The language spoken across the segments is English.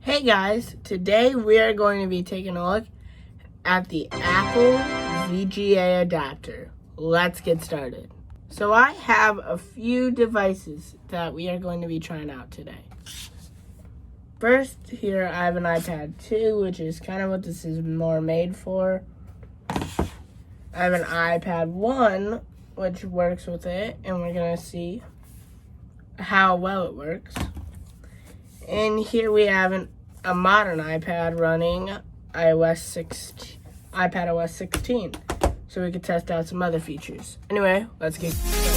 Hey guys, today we are going to be taking a look at the Apple VGA adapter. Let's get started. So I have a few devices that we are going to be trying out today. First, here I have an iPad 2, which is kind of what this is more made for. I have an iPad 1, which works with it, and we're going to see how well it works. And here we have a modern iPad running iPad OS 16. So we can test out some other features. Anyway, let's get started.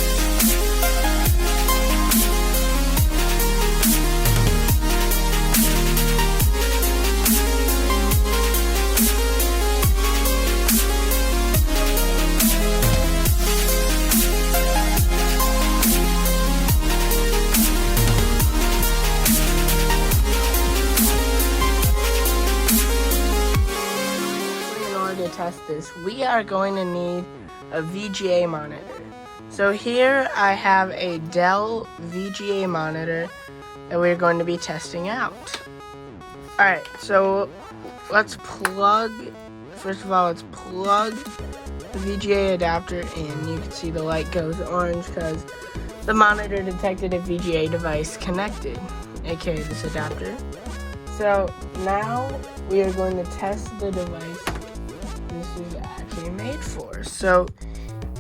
To test this, we are going to need a VGA monitor. So here I have a Dell VGA monitor that we're going to be testing out. Alright, so first of all, let's plug the VGA adapter in. You can see the light goes orange because the monitor detected a VGA device connected, aka this adapter. So now we are going to test the device this is actually made for. So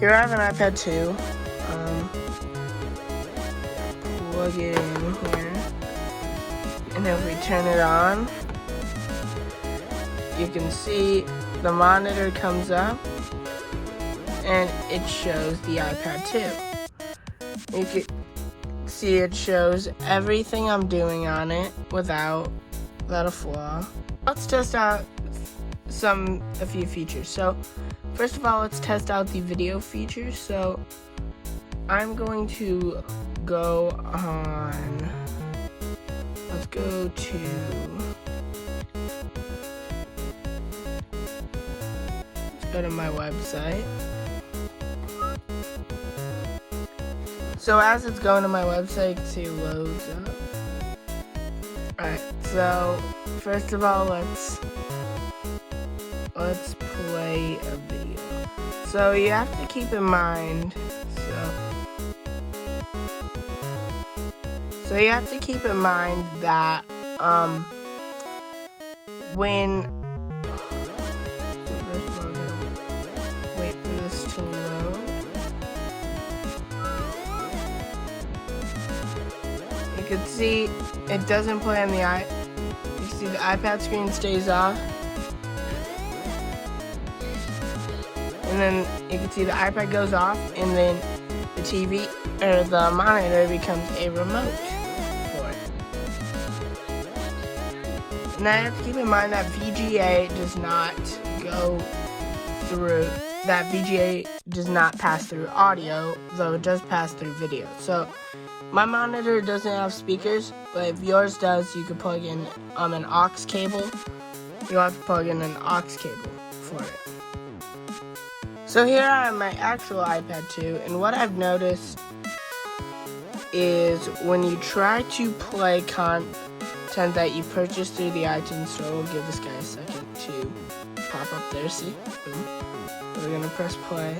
here I have an iPad 2. Plug it in here, and if we turn it on, you can see the monitor comes up and it shows the iPad 2. You can see it shows everything I'm doing on it without a flaw. Let's test out a few features. So first of all, let's test out the video features. So I'm going to go on, let's go to my website. So as it's going to my website, it loads up. Alright, so first of all, let's play a video. So you have to keep in mind, so you have to keep in mind that wait for this to load. You can see it doesn't play on the you see the iPad screen stays off. And then you can see the iPad goes off, and then the TV or the monitor becomes a remote for it. Now you have to keep in mind that VGA does not pass through audio, though it does pass through video. So my monitor doesn't have speakers, but if yours does, you can plug in an aux cable. You'll have to plug in an aux cable for it. So here I have my actual iPad 2, and what I've noticed is when you try to play content that you purchased through the iTunes store, we'll give this guy a second to pop up there, see? Boom. We're gonna press play,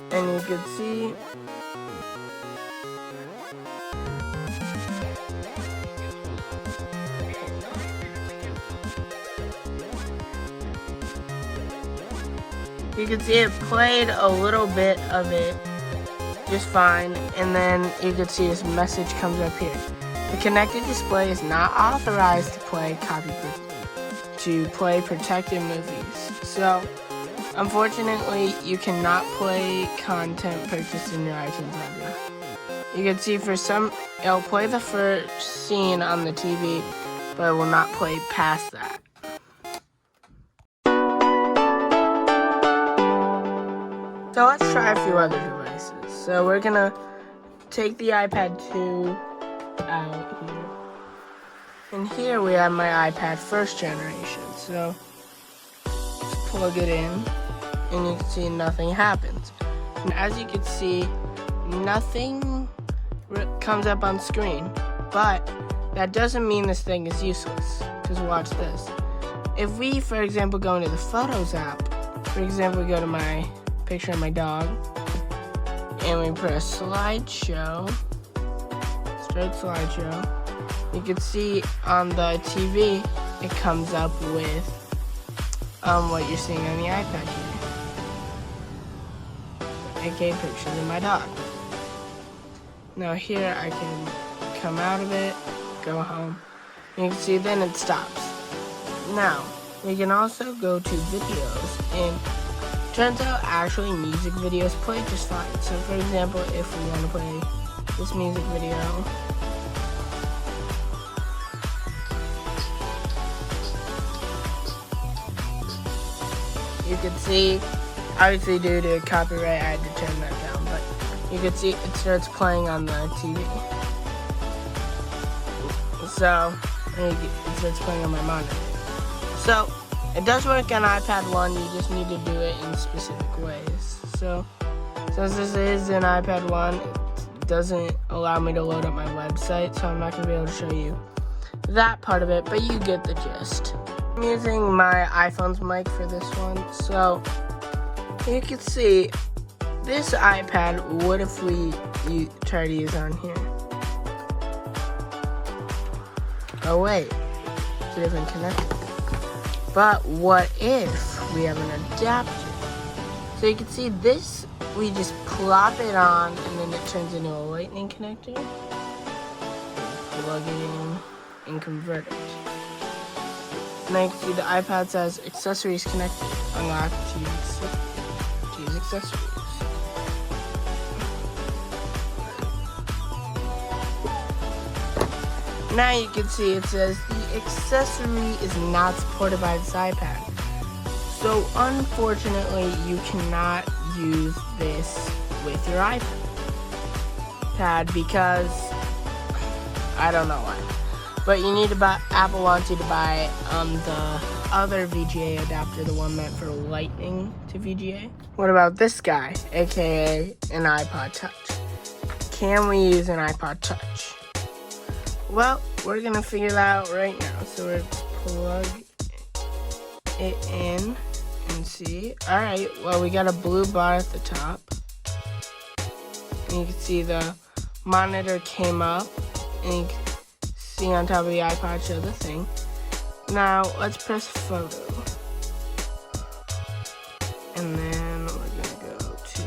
and you can see it played a little bit of it just fine, and then you can see this message comes up here. The connected display is not authorized to play protected movies. So unfortunately, you cannot play content purchased in your iTunes library. You can see it'll play the first scene on the TV, but it will not play past that. So let's try a few other devices. So we're gonna take the iPad 2 out here. And here we have my iPad first generation. So let's plug it in, and you can see nothing happens. And as you can see, nothing comes up on screen, but that doesn't mean this thing is useless. Because watch this. If we, for example, go into the Photos app, for example, we go to my picture of my dog, and we press slideshow, start slideshow, you can see on the TV, it comes up with what you're seeing on the iPad here, aka pictures of my dog. Now here I can come out of it, go home. You can see then it stops. Now, we can also go to videos, and turns out actually music videos play just fine. So for example, if we want to play this music video, you can see, obviously due to copyright I had to turn that down, but you can see it starts playing on the TV. So, it starts playing on my monitor. So, it does work on iPad 1, you just need to do it in specific ways. So, since this is an iPad 1, it doesn't allow me to load up my website, so I'm not going to be able to show you that part of it, but you get the gist. I'm using my iPhone's mic for this one, so you can see this iPad, what if we try to use on here? Oh wait, it's a different connector. But what if we have an adapter? So you can see this, we just plop it on and then it turns into a lightning connector. Plug it in and convert it. Now you can see the iPad says accessories connected. Unlock to use accessories. Now you can see it says the accessory is not supported by this iPad. So unfortunately, you cannot use this with your iPad because I don't know why. But you need to buy, Apple wants you to buy the other VGA adapter, the one meant for lightning to VGA. What about this guy, aka an iPod Touch? Can we use an iPod Touch? Well, we're gonna figure that out right now. So we're plug it in and see. Alright, well we got a blue bar at the top. And you can see the monitor came up. And you can see on top of the iPod show the thing. Now let's press photo. And then we're gonna go to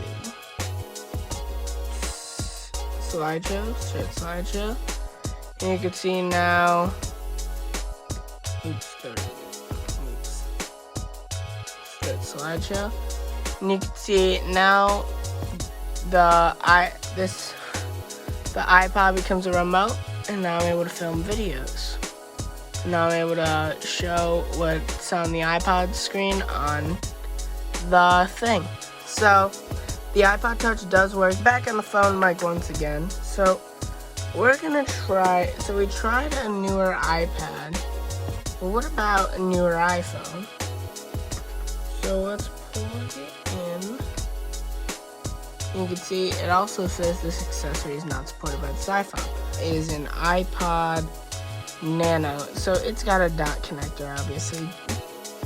slideshow, start slideshow. And you can see now, start slideshow. And you can see now the iPod becomes a remote, and now I'm able to film videos. Now I'm able to show what's on the iPod screen on the thing. So the iPod Touch does work. Back on the phone mic once again. So we're gonna try, so we tried a newer iPad, but what about a newer iPhone? So let's plug it in. You can see it also says this accessory is not supported by this iPhone. It is an iPod Nano, so it's got a dot connector, obviously.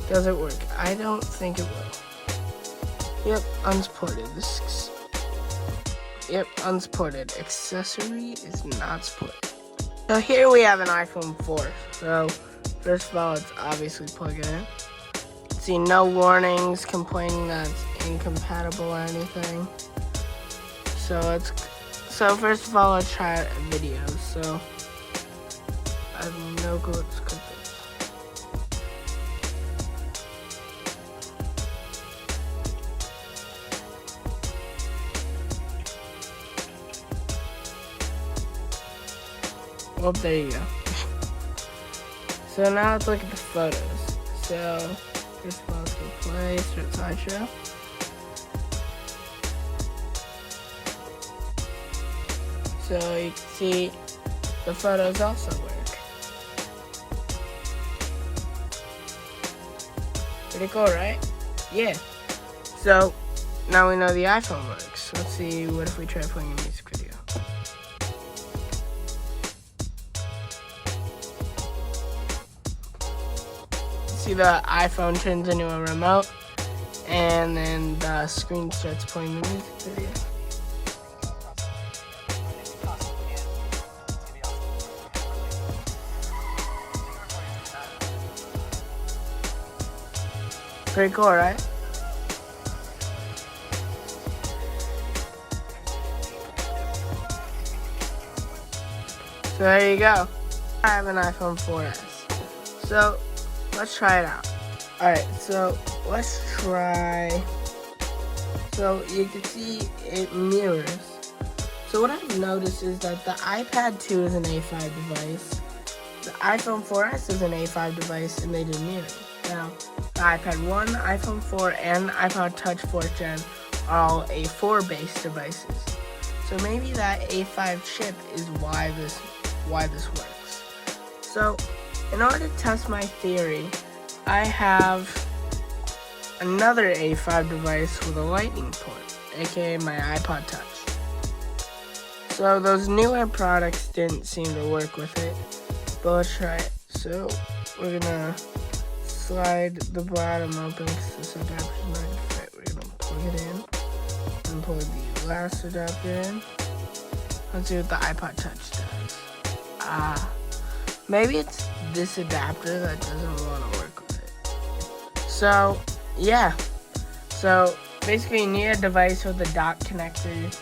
Does it work? I don't think it will. Yep, unsupported. Yep, unsupported. Accessory is not supported. So here we have an iPhone 4. So first of all, it's obviously plugging in. See, no warnings complaining that it's incompatible or anything. So first of all, let's try a video. So I have no clue what's good. Well, there you go. So now let's look at the photos. So first of all, let's go play, start slideshow. So you can see the photos also work. Pretty cool, right? Yeah. So now we know the iPhone works. Let's see, what if we try playing a music video? see the iPhone turns into a remote, and then the screen starts playing the music video. Pretty cool, right? So there you go. I have an iPhone 4S. So let's try it out. Alright, so let's try. So you can see it mirrors. So what I've noticed is that the iPad 2 is an A5 device. The iPhone 4S is an A5 device, and they do mirror. Now, the iPad 1, iPhone 4, and iPod Touch 4th Gen are all A4 based devices. So maybe that A5 chip is why this works. So in order to test my theory, I have another A5 device with a lightning port, aka my iPod Touch. So those newer products didn't seem to work with it, but let's try it. So we're gonna slide the bottom open because this adapter's not gonna fit. We're gonna plug it in and plug the last adapter in. Let's see what the iPod Touch does. Maybe it's this adapter that doesn't want to work with it. So yeah, so basically you need a device with a dock connector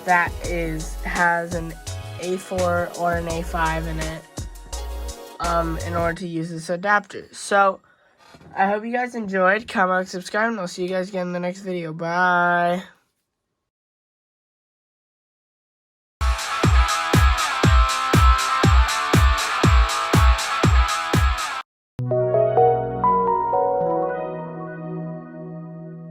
that has an A4 or an A5 in it in order to use this adapter. So I hope you guys enjoyed. Comment, subscribe, and I'll see you guys again in the next video. Bye.